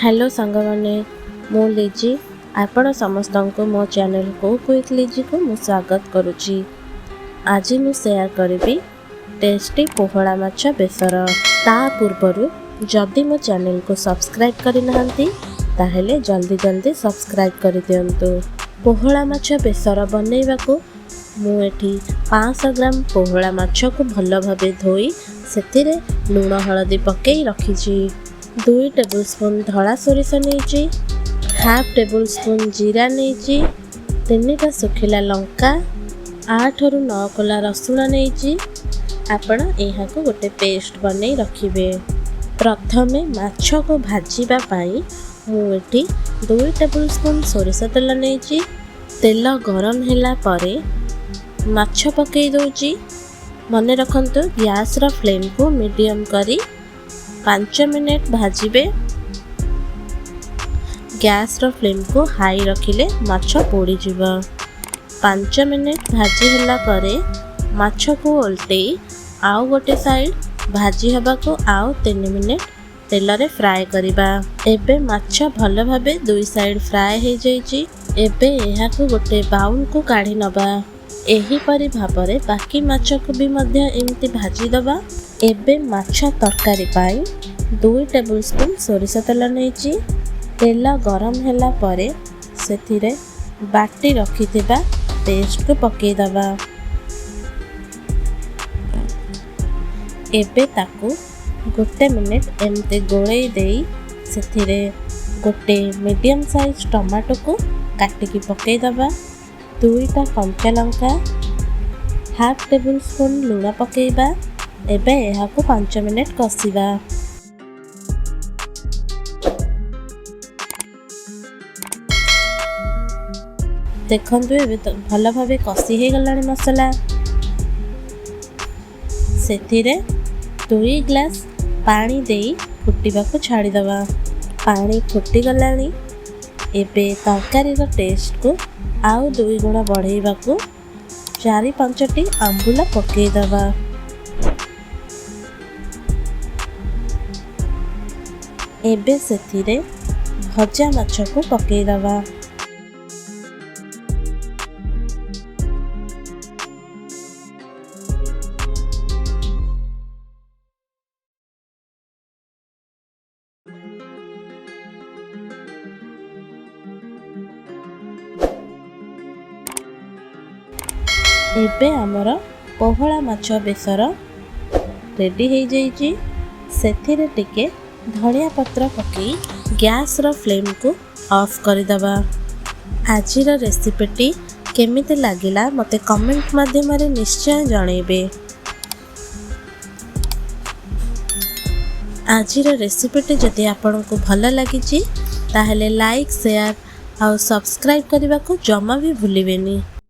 Hello सांगवाने मु लिजी आपण समस्त को मो चैनल को क्विक लिजी को मु स्वागत करुच्ची। आज मु शेयर करी टेस्टी पोहड़ा माछ बेसर। ता पूर्वर जदि मो चैनल को सब्सक्राइब करि नाहंती ताहेले जल्दी जल्दी सब्सक्राइब कर दियंतु। पोहड़ा माछ बेसर बनैबा को मु एठी 500 ग्राम पोहड़ा माछ को भल भाबे धोई सेतिरे लूण हळदी पकेई रखिछि। 2 टेबुलस्पून धड़ा सोरिष नहीं, हाफ टेबुल स्पून जीरा नहीं, 3टा सुखिला लंका, 8 ରୁ 9 कोला रसुण नहीं। आपण यहाँ को गोटे पेस्ट बनै रखिबे। प्रथमे माछ को भाजीबा पाई मुठी 2 टेबुलस्पून सोरिष तेल नहीं। तेल गरम होला परे माछ पकई दउची। मने रखंतु गैस रा फ्लेम को मीडियम करी 5 मिनट भाजीबे। गैस रो फ्लेम को हाई रखिले माछ पोड़ी जीवा। 5 मिनट भाजी होला परे माछ को उल्टे आउ गोटे साइड भाजी हबा को आउ 3 मिनट तेल रे फ्राई करिबा। एबे माछ भल भाबे 2 साइड फ्राई हे जाईची। एबे एहा को गोटे बाउल को काढी नबा। एही परि भाबरे बाकी माछ को भी मध्य एमती भाजी दबा। एबे माछ तरकारी पाई 2 टेबुलस्पून सोरिष तेल नहीं। तेल गरम होला परे सेथिरे बाटी रखिथिबा पेस्ट को पकेई दबा। एबे ताकू गोटे मिनिट एमते गोळेई देई सेथिरे गोटे मीडियम साइज टमाटो को काटिकी पकेई दबा। 2टा कंचा लंका, हाफ टेबुल स्पून लूण पकेइबा। एबे यहाँ को 5 मिनट कसिबा। देखंतु एबे तो भल भाबे कसी हे गलानी मसला। सेथिरे 2 ग्लास पानी देई फुटिबा को छाड़ी दबा। पानी फुटी गलानी। एबे तरकारी रो टेस्ट को आउ 2 गुणा बढ़ेइबा को 4-5टी आंबुला पकेई दबा। एबे सेथिरे भजा माछ को पकेई दबा। एबे हमर पोहड़ा माछ बेसर रेडी हो जाइए। सेथिरे टिके धनिया पत्र पकई गैस रो फ्लेम को ऑफ कर दबा। आजिर रेसिपीटी केमिति लागिला मते कमेंट माध्यम रे निश्चय जणेबे। आजिर रेसिपीटी जदि आपन को भल लागिची ताहेले लाइक शेयर और सब्सक्राइब करने को जमा भी भूलिबेनी।